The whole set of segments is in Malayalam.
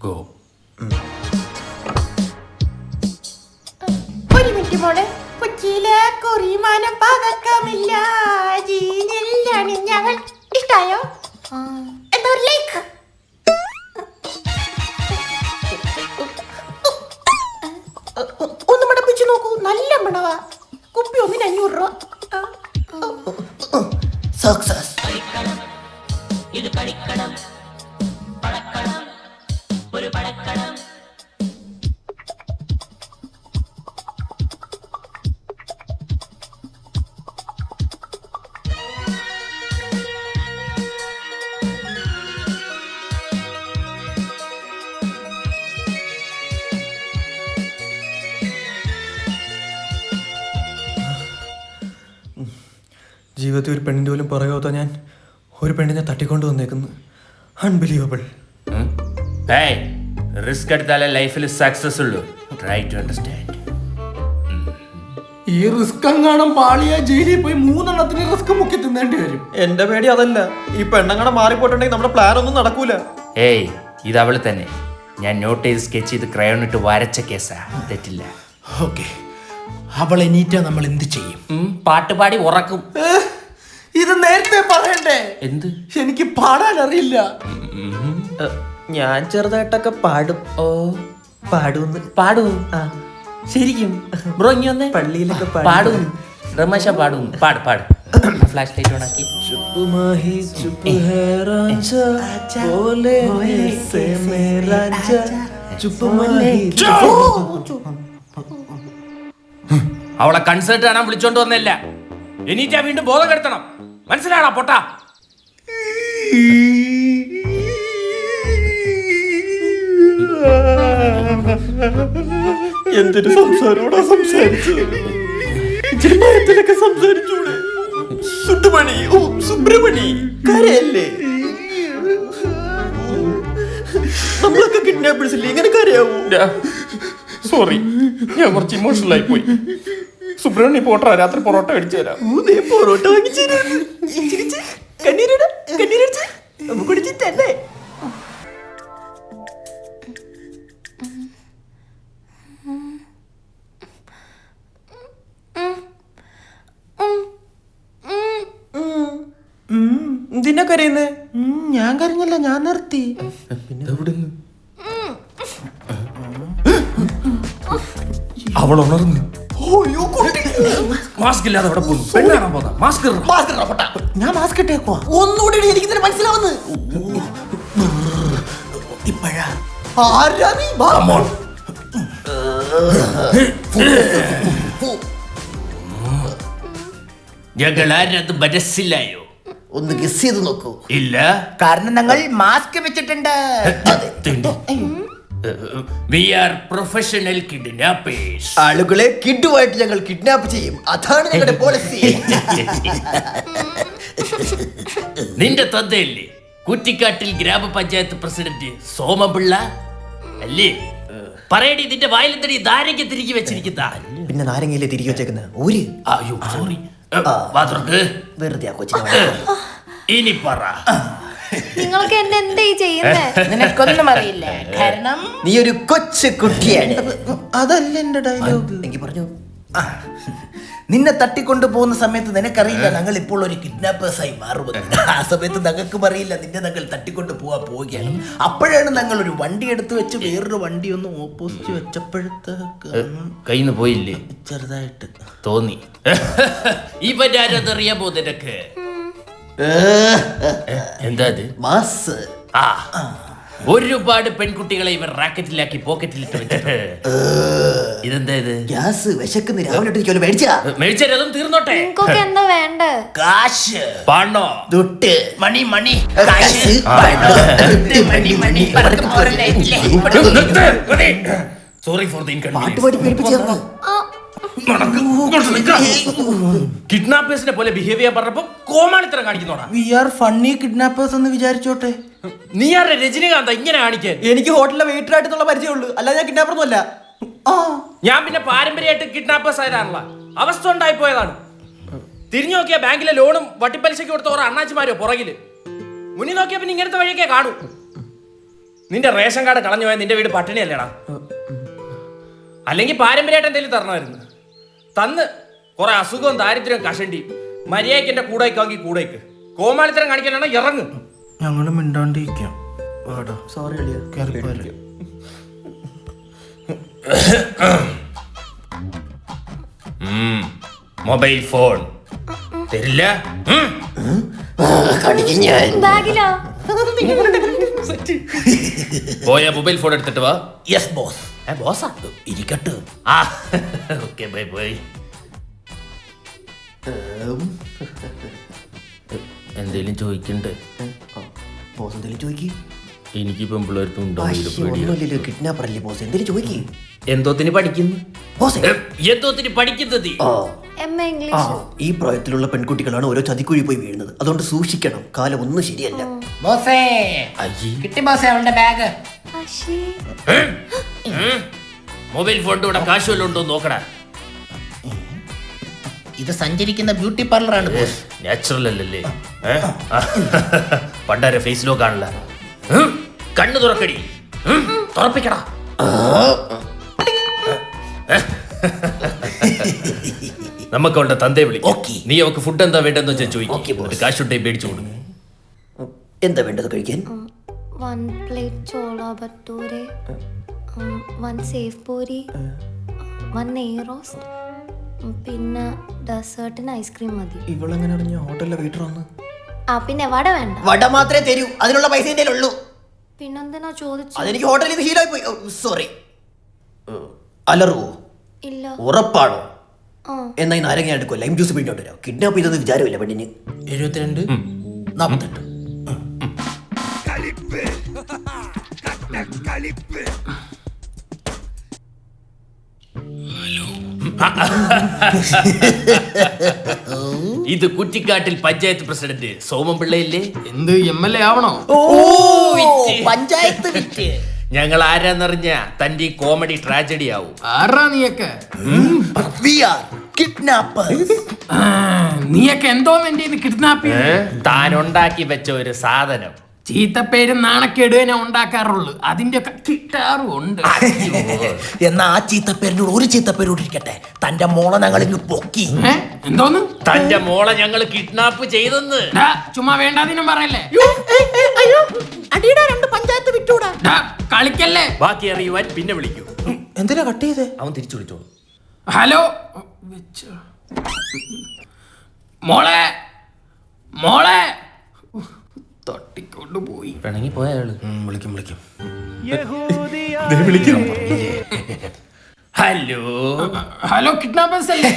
ഗോ. ഒരു മിനിറ്റ് മോളെ. കൊച്ചിയിലെ കുറിമാനം പതക്കമില്ല ഞങ്ങൾ ഇഷ്ടായോ? എന്താ ഒരു ലൈക്ക്? ഒന്ന് മടപ്പിച്ച് നോക്കൂ, നല്ല മണവാ. കുപ്പി 1 500 രൂപ. സക്സസ്. ജീവിതത്തിൽ ഒരു പെണ്ണിൻ്റെ പോലും പറയാത്ത ഞാൻ ഒരു പെണ്ണിനെ തട്ടിക്കൊണ്ട് വന്നേക്കുന്നു. അൺബിലീവബിൾ. റിസ്ക് എടുത്താലേ ലൈഫിൽ സക്സസ് ഉള്ളൂ. Try to understand. ഈ റിസ്ക് എങ്ങാനും പാളിയ ജയിലിൽ പോയി 3 എണ്ണത്തിന് റിസ്ക് മുക്കി തിന്നേണ്ടി വരും. എന്റെ പേടി അതല്ല, ഈ പെണ്ണങ്ങടെ മാറിപ്പോയിട്ടുണ്ടെങ്കിൽ നമ്മുടെ പ്ലാൻ ഒന്നും നടക്കൂല. ഇത് അവള് തന്നെ. ഞാൻ നോട്ട് ചെയ്ത് സ്കെച്ച് ചെയ്ത് ക്രയോൺ ഇട്ട് വരച്ച കേസാ. തെറ്റില്ല. ഓക്കെ, അവൾ എണീറ്റാ നമ്മൾ എന്ത് ചെയ്യും? പാട്ടുപാടി ഉറക്കും. ഇത് നേരത്തെ പറയണ്ടേ? എന്ത്? എനിക്ക് പാടാൻ അറിയില്ല. ഞാൻ ചെറുതായിട്ടൊക്കെ പാടും. പാടുന്ന് പാടും. ശരിക്കും ബ്രോ ഇനി വന്നേ. പള്ളിയിലൊക്കെ പാടും. രമേശ പാടും. പാട് പാട്. ഫ്ലാഷ് ലൈറ്റ് ഓൺ ആക്കി. അവളെ കൺസേർട്ട് കാണാൻ വിളിച്ചോണ്ട് വന്നല്ല. എനിറ്റാ വീണ്ടും ബോധം കെടുത്തണം. മനസ്സിലാണോ പൊട്ടാ? എന്തൊരു സംസാരോടാ സംസാരിച്ചത്. ജന്മത്തിലൊക്കെ സംസാരിച്ചൂടെ? സുട്ടുമണി, ഓ സുബ്രമണി കരയല്ലേ? നമ്മളൊക്കെ കിഡ്നാപ്പേഴ്സ് ഇല്ലേ? ഇങ്ങനെ കരയാവൂ? സോറി, ഞാൻ കുറച്ച് ഇമോഷണൽ ആയി പോയി. സുബ്രഹ്മണ്യ പോട്ടാ, രാത്രി പൊറോട്ട അടിച്ചു തരാം. പൊറോട്ട വാങ്ങിച്ചു കണ്ണീരടാ, കണ്ണീരടിച്ച് നമുക്ക് കുടിച്ച് തന്നെ. എന്തിനാ കരയുന്നേ? ഞാൻ കരഞ്ഞല്ല, ഞാൻ നിർത്തി. അവൾ ഉണർന്നു. മാസ്ക് ഇല്ലാതെ അവിടെ പോകുന്നു. പെണ്ണാണോ പോകാം? മാസ്ക് ഞാൻ മാസ്ക് ഇട്ടേക്കുവാ. ഒന്നുകൂടി എനിക്ക് തന്നെ മനസ്സിലാവുന്നു. ഇപ്പഴാ ആരാ നീ? ഞങ്ങൾ ആരത് മനസ്സിലായോ? ഒന്ന് ഗസ് ചെയ്ത് നോക്കൂ. ഇല്ല, കാരണം ഞങ്ങൾ മാസ്ക് വെച്ചിട്ടുണ്ട്. We are professional kidnappers. ആളുകളെ കിഡുമായിട്ട് ഞങ്ങൾ കിഡ്നാപ്പ് ചെയ്യും. അതാണ് ഞങ്ങളുടെ പോളിസി. നിന്റെ തന്തയല്ലേ കുറ്റിക്കാട്ടിൽ ഗ്രാമപഞ്ചായത്ത് പ്രസിഡന്റ് സോമപിള്ള അല്ലേ? പറയടി, നിന്റെ വായിലെന്തടി ധാരയ്ക്ക് തിരികെ വെച്ചിരിക്കുന്ന? പിന്നെ നാരങ്ങയിലെ തിരികെ വെച്ചേക്കുന്ന ഊര്. അയ്യോ സോറി. വാതുറക്ക്. വെറുതെ ആ കൊച്ചിനെ. ഇനി പറ, നിങ്ങൾക്ക് എന്നെ എന്താ ചെയ്യുന്നേ? നിനക്കൊന്നും അറിയില്ല, കാരണം നീ ഒരു കൊച്ചു കുട്ടിയാണ്. അതല്ല എന്റെ ഡയലോഗ്. എനിക്ക് പറഞ്ഞു. നിന്നെ തട്ടിക്കൊണ്ടു പോകുന്ന സമയത്ത് നിനക്കറിയില്ല ഞങ്ങൾ ഇപ്പോൾ ഒരു കിഡ്നാപ്പേഴ്സ് ആയി മാറുമെന്ന്. ആ സമയത്ത് ഞങ്ങൾക്കും അറിയില്ല നിന്നെ ഞങ്ങൾ തട്ടിക്കൊണ്ട് പോവുകയാണ്. അപ്പോഴാണ് ഞങ്ങൾ ഒരു വണ്ടി എടുത്ത് വെച്ച് വേറൊരു വണ്ടി ഒന്ന് ഓപ്പോസിറ്റ് വെച്ചപ്പോഴത്തേക്ക് കയ്യിന്ന് പോയില്ലേ? ചെറുതായിട്ട് തോന്നി. ഇവരാരതറിയാമോ നിനക്ക്? എന്താ അത്? മാസ്. ഒരുപാട് പെൺകുട്ടികളെ ഇവർ റാക്കറ്റിലാക്കി പോക്കറ്റിലിട്ട് വെച്ചിട്ട്. ഇതെന്താ ഇത്? ഗ്യാസ് വിശക്കുന്ന രാവിലെ മേടിച്ചാ മേടിച്ചതും തീർന്നോട്ടെ. നിങ്ങൾക്കൊക്കെ എന്താ വേണ്ടേ? കാശ്, പണോ, ദുട്ട്, മണി മണി, കാശ്, money money. Sorry for the inconvenience. കിഡ്നാപ്പേഴ്സിനെ പോലെ ബിഹേവ് ചെയ്യാൻ പറഞ്ഞപ്പോ കോമാളിത്തരം കാണിക്കുന്നോടാ. വി ആർ ഫണ്ണി കിഡ്നാപ്പേഴ്സ് എന്ന് വിചാരിച്ചോട്ടെ. നീ ആരുടെ രജനികാന്ത ഇങ്ങനെ കാണിക്കാൻ? എനിക്ക് ഹോട്ടലിലെ വെയിറ്റർ ആയിട്ടുള്ള പരിചയമുള്ളൂ, അല്ല ഞാൻ കിഡ്നാപ്പറൊന്നും അല്ല. ഞാൻ പിന്നെ പാരമ്പര്യമായിട്ട് കിഡ്നാപ്പേഴ്സ് ആയതാണല്ലോ. അവസ്ഥ ഉണ്ടായി പോയതാണ്. തിരിഞ്ഞു നോക്കിയാ ബാങ്കിലെ ലോണും വട്ടിപ്പലിശയ്ക്ക് കൊടുത്ത ഓരോ അണ്ണാച്ചിമാരോ പുറകില്. മുന്നിൽ നോക്കിയാ പിന്നെ ഇങ്ങനത്തെ വഴിയൊക്കെ കാണൂ. നിന്റെ റേഷൻ കാർഡ് കളഞ്ഞു പോയാൽ നിന്റെ വീട് പട്ടിണിയല്ലേടാ? അല്ലെങ്കിൽ പാരമ്പര്യമായിട്ട് എന്തെങ്കിലും തരണമായിരുന്നു. തന്ന് കുറെ അസുഖവും ദാരിദ്ര്യവും കഷണ്ടി മര്യാദയ്ക്ക് എന്റെ കൂടേക്കാക്കി കൂടേക്ക് കോമാളിത്തരം കാണിക്കാനാണ് ഇറങ്ങും. ഞങ്ങൾ മിണ്ടാണ്ടിരിക്കാം. സോറി അളിയ. മൊബൈൽ ഫോൺ തരില്ല. ബാഗിലോ? പോയ മൊബൈൽ ഫോൺ എടുത്തിട്ട് വാ. Yes boss. ബോസാ ഇരിക്കട്ടെ. ആ ഓക്കെ ബൈ ബൈ. എന്തേലും ചോദിക്കണ്ട്? ബോസ് എന്തെങ്കിലും ചോദിക്കി. എനിക്ക് പെമ്പിളേർത്തും ഒന്നുമില്ലല്ലോ, കിഡ്നാപ്പർ അല്ലേ ബോസ്. എന്തെങ്കിലും ചോദിക്കി. എന്തോത്തിന് പഠിക്കുന്നു ബോസ്? എന്തോത്തിന് പഠിക്കുന്നത്? M A English. ഈ പ്രായത്തിലുള്ള പെൺകുട്ടികളാണ് ഓരോ ചതിക്കുഴി പോയി വീഴുന്നത്. അതുകൊണ്ട് സൂക്ഷിക്കണം. കാലം ഒന്നും ശരിയല്ല. ബോസേ കിട്ടി ബോസേ അവളുടെ ബാഗ്. അശി. മൊബൈൽ ഫോണിന്റെ കൂടെ കാശ് വല്ലതും ഉണ്ടോ നോക്കടാ. ഇത് സഞ്ചരിക്കുന്ന ബ്യൂട്ടി പാർലറാണ് ബോസ്. നാച്ചുറൽ അല്ലല്ലേ? പണ്ടാരെ ഫേസ് ലോക്ക് ആണല്ല. കണ്ണു തുറക്കടി, തുറപ്പിക്കടാ. നമുക്ക് അവളുടെ തന്തയെ വിളിക്കാം. Okay. നീ അവക്ക് ഫുഡ് എന്താ വേണ്ടെന്ന് വെച്ചാൽ Okay, ചോദിക്കും. boss. കാശുണ്ടേ മേടിച്ചു കൊടുക്കും. എന്താ വേണ്ടത് കഴിക്കാൻ? 1 പ്ലേറ്റ് ചോള ഭട്ടൂരെ, 1 സേഫ് പൂരി, 1 നെയ് റോസ്റ്റ്, പിന്നെ ഡെസേർട്ടിന് ഐസ്ക്രീം മതി. ഇവളെങ്ങനെ അറിഞ്ഞ ഹോട്ടലിലെ വീട്ടിൽ വന്ന്? പിന്നെ വട വേണ്ട. വട മാത്രമേ തരൂ. അതിനുള്ള പൈസ എന്റെ ഉള്ളൂ. പിന്നെന്തിനാ ചോദിച്ചു? അതെനിക്ക് ഹോട്ടലിൽ നിന്ന് ഹീലായി പോയി. സോറി. അലറുവോ? ഇല്ല. ഉറപ്പാണോ? ആ. എന്നാ ഈ നാരങ്ങ എടുക്കോ, ലൈം ജ്യൂസ് പിന്നോട്ട് വരാം. കിഡ്നാപ്പ് ചെയ്തെന്ന് വിചാരമില്ല പെണ്ണിന്. 72 48. ഇത് കുറ്റിക്കാട്ടിൽ പഞ്ചായത്ത് പ്രസിഡന്റ് സോമൻ പിള്ളയില്ലേ? എന്ത് MLA ആവണോ? പഞ്ചായത്ത് വിറ്റ്. ഞങ്ങൾ ആരാന്നറിഞ്ഞ തന്റെ ഈ കോമഡി ട്രാജഡി ആവും. ആരാ നീയൊക്കെ? We are kidnappers. നീയൊക്കെ എന്തോന്ന് എന്റെ കിഡ്നാപ്പ് താൻ ഉണ്ടാക്കി വെച്ച ഒരു സാധനം. ചീത്തപ്പേരും നാണക്കേടുവേ ഞാൻ ഉണ്ടാക്കാറുള്ളൂ. അതിന്റെ ഒക്കെ കിട്ടാറും ഉണ്ട്. എന്നാ ആ ചീത്തപ്പേരിനോട് ഒരു ചീത്തപ്പേരോട് ഇരിക്കട്ടെ. തന്റെ മോളെ ഞങ്ങൾ ഇങ്ങ് പൊക്കി. എന്തോന്ന്? തന്റെ മോളെ ഞങ്ങൾ കിഡ്നാപ്പ് ചെയ്തെന്ന്. ഡാ, ചുമ്മാ വേണ്ടാതിനും പറയല്ലേ. അടിയുടെ 2 പഞ്ചായത്ത് വിട്ടൂടാ. ഡാ, കളിക്കല്ലേ. ബാക്കി അറിയുവാൻ പിന്നെ വിളിക്കൂ. എന്തിനാ കട്ട് ചെയ്തേ? അവൻ തിരിച്ചു വിളിച്ചോളൂ. ഹലോ മോളെ, മോളെ തട്ടിക്കൊണ്ടു പോയി. പിണങ്ങി പോയ ആള്. വിളിക്കും വിളിക്കും. ഹലോ ഹലോ കിഡ്നാപ്പേഴ്സ് അല്ലേ?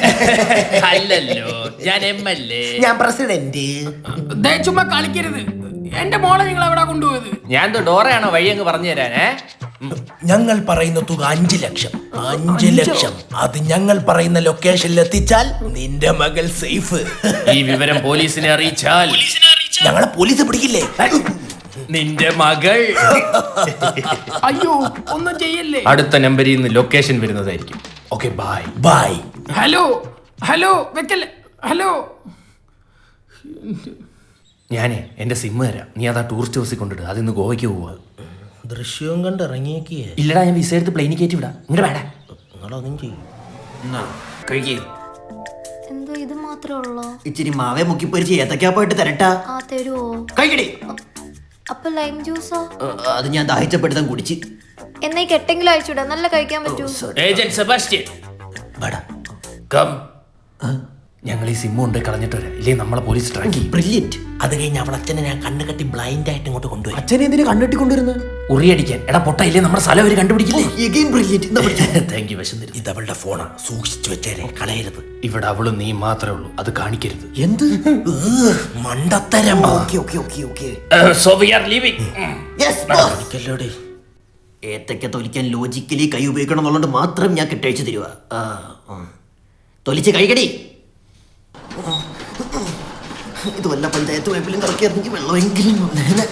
അല്ലല്ലോ, ഞാൻ MLA. ഞാൻ പ്രസിഡന്റ്. ദേ, ചുമ്മാ കളിക്കരുത്. എന്റെ മോളെ നിങ്ങൾ എവിടെ കൊണ്ടുപോയത്? ഞാൻ ഡോറയാണോ വഴി അങ്ങ് പറഞ്ഞു തരാനേ? ഞങ്ങൾ പറയുന്ന തുക 5 ലക്ഷം. 5 ലക്ഷം. അത് ഞങ്ങൾ പറയുന്ന ലൊക്കേഷനിൽ എത്തിച്ചാൽ നിന്റെ മകൾ സേഫ്. ഈ വിവരം പോലീസിനെ അറിയിച്ചാൽ ഞങ്ങളെ പോലീസ് പിടിക്കില്ലേ? നിന്റെ മകൾ അയ്യോ, ഒന്നും ചെയ്യല്ലേ. അടുത്ത നമ്പറിൽ നിന്ന് ലൊക്കേഷൻ വരുന്നതായിരിക്കും. Okay bye. Bye. Hello hello വെക്കല്ലേ. ഹലോ, ഞാനേ എന്റെ സിമ്മ് തരാം. നീ അതാ ടൂറിസ്റ്റ് ബസ്സിൽ കൊണ്ടിട്ട് അതിന്ന് ഗോവയ്ക്ക് പോവാ. ദൃശ്യവും കണ്ട് ഇറങ്ങിയേക്കിയേ. ഇല്ലടാ, ഞാൻ വിസ എടുത്ത് പ്ലെയിനിൽ കയറ്റി വിടാം. ഇങ്ങോട്ട് വേടാ. നിങ്ങളൊന്നും ചെയ്യും. കഴിക്കേ. എന്തോ ഇത് മാത്രമേ ഉള്ളോ? ഇച്ചിരി മാവേ മുക്കിപ്പൊരിച്ച് ഏത്തക്കാപ്പായിട്ട് തരട്ടാ. ആ തരുവോ? കഴിക്കടി. അപ്പൊ ലൈം ജ്യൂസോ? അത് ഞാൻ ദാഹിച്ചപ്പെടുത്താൻ കുടിച്ച്. എന്നാ ഈ കെട്ടെങ്കിലും അയച്ചുവിടാ. നല്ല കഴിക്കാൻ പറ്റൂ. Agent Sebastian come. ഞങ്ങൾ ഈ സിമ്മ് കൊണ്ട് കളഞ്ഞിട്ട് വരാം. ഇല്ലേ നമ്മളെ പോലീസ് ട്രാക്ക് ചെയ്യും. ബ്രില്യന്റ്. അത് കഴിഞ്ഞ് അവളച്ഛനെ ഞാൻ കണ്ണു കെട്ടി ബ്ലൈൻഡ് ആയിട്ട് ഇങ്ങോട്ട് കൊണ്ടുപോയി. അച്ഛനെ എന്തിനു കണ്ണെട്ടി കൊണ്ടുവരുന്നത്? ഉറിയടിക്കാൻ. എടാ പൊട്ട, ഇല്ലേ നമ്മുടെ സ്ഥലം അവര് കണ്ടുപിടിക്കില്ലേ? Thank you. ഇത് അവളുടെ ഫോണാ, സൂക്ഷിച്ചു വെച്ചേരെ, കളയരുത്. ഇവിടെ അവളും നീ മാത്രമേ ഉള്ളൂ, അത് കാണിക്കരുത്. എന്ത് മണ്ടത്തരം. So we are leaving. ഏത്തക്ക തൊലിക്കാൻ ലോജിക്കലി കൈ ഉപയോഗിക്കണം എന്നുള്ളത് മാത്രം ഞാൻ കെട്ടഴിച്ചു തരുക. തൊലിച്ച് കഴിക്കടി. ഇത് വല്ല പഞ്ചായത്ത് വൈപ്പിലും കറക്കിയിരുന്നെങ്കിൽ വെള്ളമെങ്കിലും വന്നേനെ.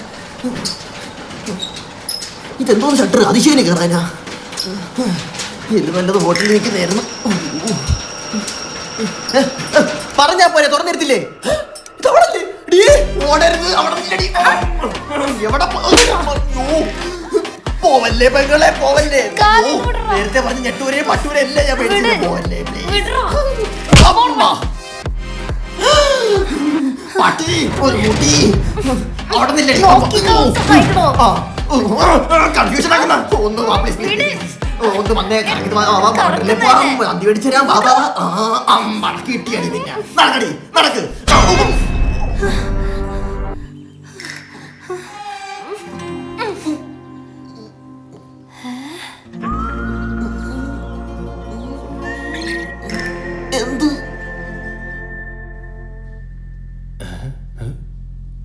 ഇതെന്തോ ഷട്ടർ അതിശയന് കയറാനാ. ഇത് വല്ലത് ഹോട്ടലിലേക്ക് നേരുന്നു. പറഞ്ഞാ പോരെ, തുറന്നിരുത്തില്ലേ? ഓടരുത്. അവിടെ പോവല്ലേ പെങ്ങളെ പോവല്ലേ. കാല് ഓ, വിടറാ. നേരത്തെ പറഞ്ഞ ഞെട്ടൂരെ പട്ടൂരെ എല്ലാം ഞാൻ പേടിച്ചില്ല. വിട്. പോവല്ലേ please. വിടറാ. അമ്മ. പട്ടി ഒരു മുടി അവിടെ നിന്നില്ലേ? നോക്കി സഹായിക്കണോ? കൺഫ്യൂഷൻ ആക്കുന്ന ഒന്ന് വാ please, please, please. ഒന്ന് വന്നേ കറങ്ങിട്ട് വാ, വാ, വാട്ടറിലെ പോവാം, അന്തി മേടിച്ചു തരാം, വാ, വാ, വാ. മടക്കി കിട്ടിയാണ് നിന്നെ. നടക്കടി നടക്ക്. എന്ത്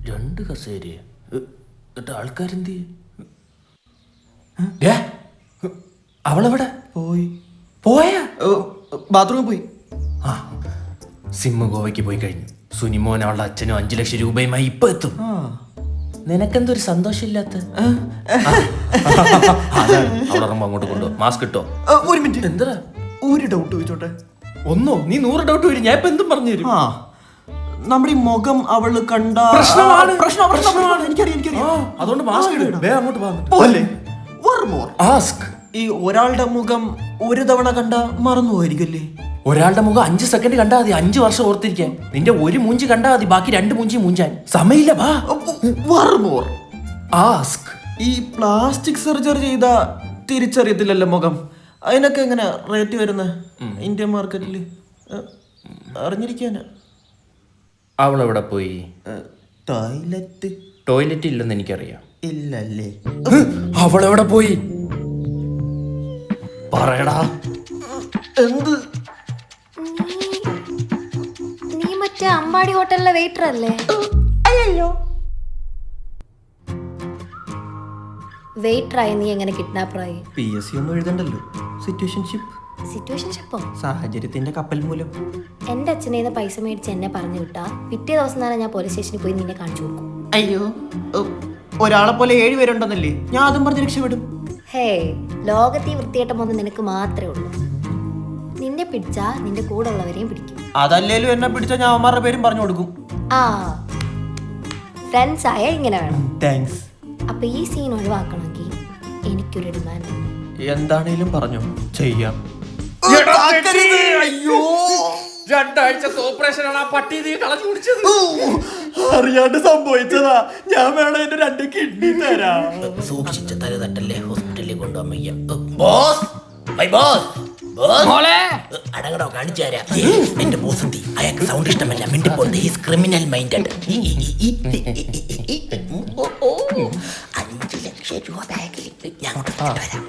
രണ്ട് കസേര ആൾക്കാരെന്ത് അവളെവിടെ പോയി പോയാ? ബാത്റൂമിൽ പോയി. ആ സിമ്മ് ഗോവയ്ക്ക് പോയി കഴിഞ്ഞു. സുനിമോൻ അവളുടെ അച്ഛനും 5 ലക്ഷം രൂപയുമായി ഇപ്പൊ എത്തും. നിനക്കെന്തൊരു സന്തോഷമില്ലാത്ത? അവളറുമ്പോ അങ്ങോട്ട് കൊണ്ടോ. മാസ്ക് ഇട്ടോ. ഒരു മിനിറ്റ്, എന്താ ഒരു ഡൗട്ട് ചോദിച്ചോട്ടെ? ഒന്നോ നീ 100 ഡൗട്ട് വരും. ഞാൻ ഇപ്പൊ എന്തും പറഞ്ഞു തരും. ആ, നമ്മുടെ ഈ മുഖം അവള് കണ്ട പ്രശ്നമാണ്. പ്രശ്നമാണ്. എനിക്കറിയാം. അതുകൊണ്ട് മാസ്ക് ഇട്. വേഗം അങ്ങോട്ട് പോകാം. പോലെ one more. ആസ്ക്. ഈ ഒരാളുടെ മുഖം ഒരു തവണ കണ്ട മറന്നു പോയിരിക്കല്ലേ? ഒരാളുടെ മുഖം 5 സെക്കൻഡ് കണ്ടാ മതി, 5 വർഷം ഓർത്തിരിക്കാൻ. നിന്റെ ഒരു മൂഞ്ചി കണ്ടാ മതി, ബാക്കി 2 മൂഞ്ചി മൂഞ്ചാൻ സമയമില്ല. വാ. one more. ആസ്ക്. ഈ പ്ലാസ്റ്റിക് സർജറി ചെയ്ത തിരിച്ചറിയത്തില്ലല്ലോ മുഖം. അതിനൊക്കെ എങ്ങനെ റേറ്റ് വരുന്നത് ഇന്ത്യൻ മാർക്കറ്റിൽ? അറിഞ്ഞിരിക്കാനാ. അവളെവിടെ പോയി? ടോയ്ലറ്റ് ടോയ്ലറ്റ് ഇല്ലെന്ന് എനിക്കറിയാം. ഇല്ലല്ലേ? അവളെവിടെ പോയി പറയടാ. എന്ത്? നീ മറ്റേ അമ്പാടി ഹോട്ടലിലെ വെയിറ്റർ അല്ലേ? അല്ലല്ലോ. വെയിറ്റർ ആയി നീ എങ്ങനെ കിഡ്നാപ്പറായി? PSC ഒന്നും എഴുതണ്ടല്ലോ. സിറ്റുവേഷൻഷിപ്പ്. സിറ്റുവേഷൻഷിപ്പോ? സാഹചര്യത്തിന്റെ കപ്പൽ മൂലം. എന്റെ അച്ഛനെ പൈസ മേടിച്ച് എന്നെ പറഞ്ഞു വിട്ടാ പിറ്റേ ദിവസം തന്നെ ഞാൻ പോലീസ് സ്റ്റേഷനിൽ പോയി നിന്നെ കാണിച്ചു കൊടുക്കും. അയ്യോ, ഒരാളെ പോലെ 7 പേരുണ്ടെന്നല്ലേ? ഞാൻ അതും പറഞ്ഞ് രക്ഷപ്പെടും. ഹേ, ലോകത്തെ ഈ വൃത്തികെട്ടമൊന്നും നിനക്ക് മാത്രമേ ഉള്ളൂ. നിന്നെ പിടിച്ചാ നിന്റെ കൂടെ ഉള്ളവരെയും പിടിക്കും. അതല്ലേലും എന്നെ പിടിച്ച ഞാൻ അവന്മാരുടെ പേരും പറഞ്ഞു കൊടുക്കും. ആ, ഫ്രണ്ട്സ് ആയ ഇങ്ങനെ വേണം. താങ്ക്സ്. അപ്പൊ ഈ സീൻ ഒഴിവാക്കണമെങ്കിൽ എനിക്കൊരു ഡിമാൻഡ് ഉണ്ട്. എന്താണേലും പറഞ്ഞു ചെയ്യാം. അയ്യോ, 2 ആഴ്ചത്തെ ഓപ്പറേഷൻ ആണ് ആ പട്ടി നീ കളഞ്ഞു കുടിച്ചത്. അറിയാണ്ട് സംഭവിച്ചതാ. ഞാൻ വേണം എന്റെ 2 കിഡ്നി തരാം. സൂക്ഷിച്ച തല തട്ടല്ലേ, ഹോസ്പിറ്റലിൽ കൊണ്ടുപോകാൻ. Boss, my boss. അടങ്ങടോ, കാണിച്ചു തരാം. എന്റെ ബോസ് എന്തി, അയാൾക്ക് സൗണ്ട് ഇഷ്ടമല്ല, മിണ്ടിപ്പോണ്ട്. He's criminal minded. 5 ലക്ഷം രൂപ ബാഗിൽ ഞാൻ വരാം.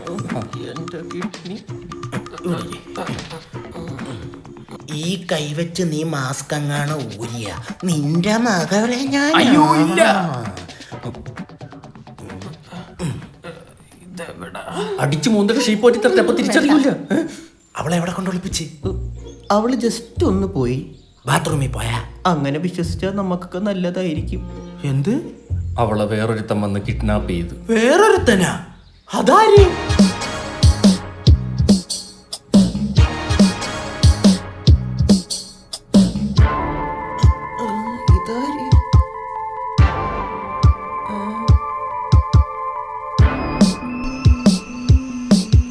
ഈ കൈവച്ച് നീ മാസ്ക് അങ്ങാണ് ഊരിയ നിന്റെ മകളെ ഞാൻ. അയ്യോ ഇല്ല. അടിച്ചു 3 ഷീപ്പ് പോറ്റി തട്ടപ്പോ തിരിച്ചറിയില്ല. അവളെ എവിടെ കൊണ്ടൊളിപ്പിച്ച്? അവള് ജസ്റ്റ് ഒന്ന് പോയി. ബാത്റൂമിൽ പോയാ? അങ്ങനെ വിശ്വസിച്ചാൽ നമുക്കൊക്കെ നല്ലതായിരിക്കും. എന്ത്? അവളെ വേറൊരുത്തം വന്ന് കിഡ്നാപ്പ് ചെയ്തു. വേറൊരുത്തനാ? അതാര്?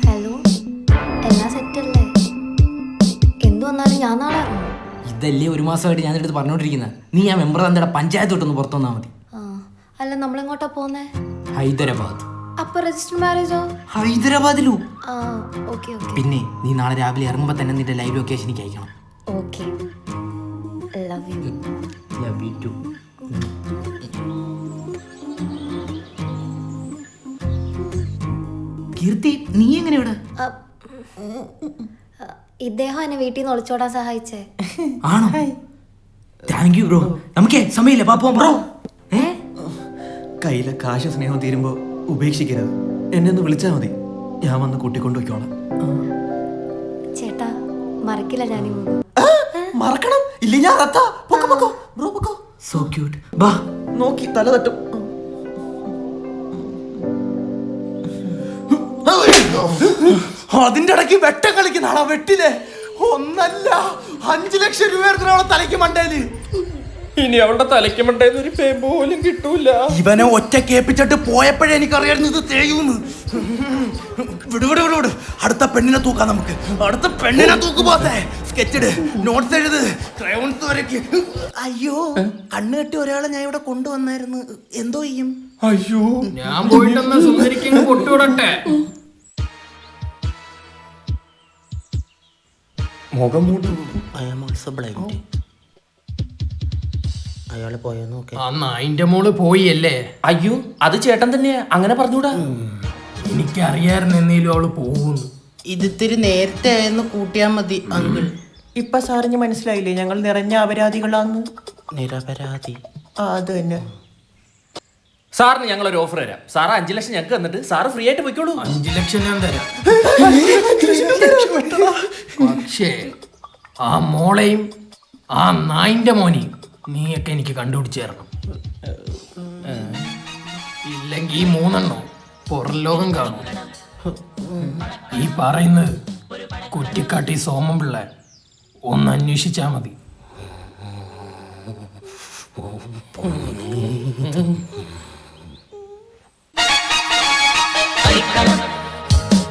ഹലോ, എല്ലാം സെറ്റല്ലേ? എന്തു വന്നാലും ഞാൻ നാളെ ഇറങ്ങും. ഇതല്ലേ 1 മാസമായിട്ട് ഞാൻ എടുത്ത് പറഞ്ഞോണ്ടിരിക്കുന്നത്. നീ ആ മെമ്പർ തന്റെ പഞ്ചായത്ത് തൊട്ടൊന്ന് പുറത്തു വന്നാൽ മതി. ആ, അല്ല നമ്മളെങ്ങോട്ടാ പോന്നേ? ഹൈദരാബാദ്. അപ്പൊ രജിസ്റ്റർ മാരേജോ? ഹൈദരാബാദിലോ? ആ, ഓക്കെ ഓക്കെ പിന്നെ നീ നാളെ രാവിലെ ഇറങ്ങുമ്പോ തന്നെ നിന്റെ ലൈവ് ലൊക്കേഷനിലേക്ക് അയക്കണം. Okay. Love you. Love you too. Keerthi, നീ എങ്ങനെ ഇവിടെ? ഇദ്ദേഹം എന്നെ വീട്ടിൽ നിന്ന് ഒളിച്ചോടാൻ സഹായിച്ചേ. ആണോ? Thank you bro. നമുക്കേ സമയമില്ല, പാപ്പോ ബ്രോ. കയ്യിലെ കാശ് സ്നേഹം തീരുമ്പോ ഉപേക്ഷിക്കരുത്. എന്നെ ഒന്ന് വിളിച്ചാൽ മതി, ഞാൻ വന്ന് കൂട്ടിക്കൊണ്ടുപോയിക്കോളാം. ചേട്ടാ, മറക്കില്ല ഞാൻ. മറക്കണം ഇല്ല, ഞാൻ ബ്രോ പൊക്കോ. So cute. ബാ. നോക്കി തല തട്ടും. അതിന്റെ ഇടയ്ക്ക് വെട്ടം കളിക്കുന്ന ആളാ. വെട്ടിലെ 1 അല്ല 5 ലക്ഷം രൂപ തലയ്ക്ക് മണ്ടേല്. ഇനി അവളുടെ തലയ്ക്ക് മണ്ടേന്ന് ഒരു പേ പോലും കിട്ടൂല. ഇവനെ ഒറ്റ കേപ്പിച്ചിട്ട് പോയപ്പോഴേ എനിക്കറിയായിരുന്നു ഇത് തേയൂന്ന്. വിട് വിട് വിട് വിട്. അടുത്ത പെണ്ണിനെ തൂക്കാം നമുക്ക്. അടുത്ത പെണ്ണിനെ തൂക്കുപോത്തെ. സ്കെച്ചിട്, നോട്ട്സ് എഴുത്, ക്രയോൺസ് വരയ്ക്ക്. അയ്യോ, കണ്ണ് കെട്ടി ഒരാളെ ഞാൻ ഇവിടെ കൊണ്ടുവന്നായിരുന്നു. എന്തോ ചെയ്യും? അയ്യോ, ഞാൻ പോയിട്ടെന്നാ സുന്ദരിക്ക് പൊട്ടുവിടട്ടെ. മുഖം മൂടി. അയാള് പോയോ നോക്കേ. ആ നായിന്റെ മോള് പോയി അല്ലേ? അയ്യോ, അത് ചേട്ടൻ തന്നെയാ. അങ്ങനെ പറഞ്ഞൂടാ. എനിക്കറിയായിരുന്നു എന്നേലും അവള് പോകുന്നു. ഇതിത്തിരി നേരത്തെ ആയെന്ന് കൂട്ടിയാ മതി അങ്കിൾ. ഇപ്പൊ സാറിന് മനസ്സിലായില്ലേ ഞങ്ങൾ നിറഞ്ഞ അപരാധികളാന്ന്? നിരപരാധി. അത് തന്നെ. സാറിന് ഞങ്ങളൊരു ഓഫർ തരാം. സാറ് 5 ലക്ഷം ഞങ്ങൾക്ക് തന്നിട്ട് സാറ് ഫ്രീ ആയിട്ട് പോയിക്കോളൂ. 5 ലക്ഷം ഞാൻ തരാം. പക്ഷേ ആ മോളെയും ആ നായിന്റെ മോനെയും നീയൊക്കെ എനിക്ക് കണ്ടുപിടിച്ച് തരണം. ഇല്ലെങ്കിൽ ഈ 3 പുറം ലോകം കാണും. ഈ പറയുന്നത് കുറ്റിക്കാട്ടി സോമൻ പിള്ള ഒന്ന് അന്വേഷിച്ചാ മതി.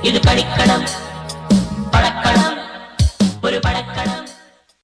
ഇത് കളിക്കണം.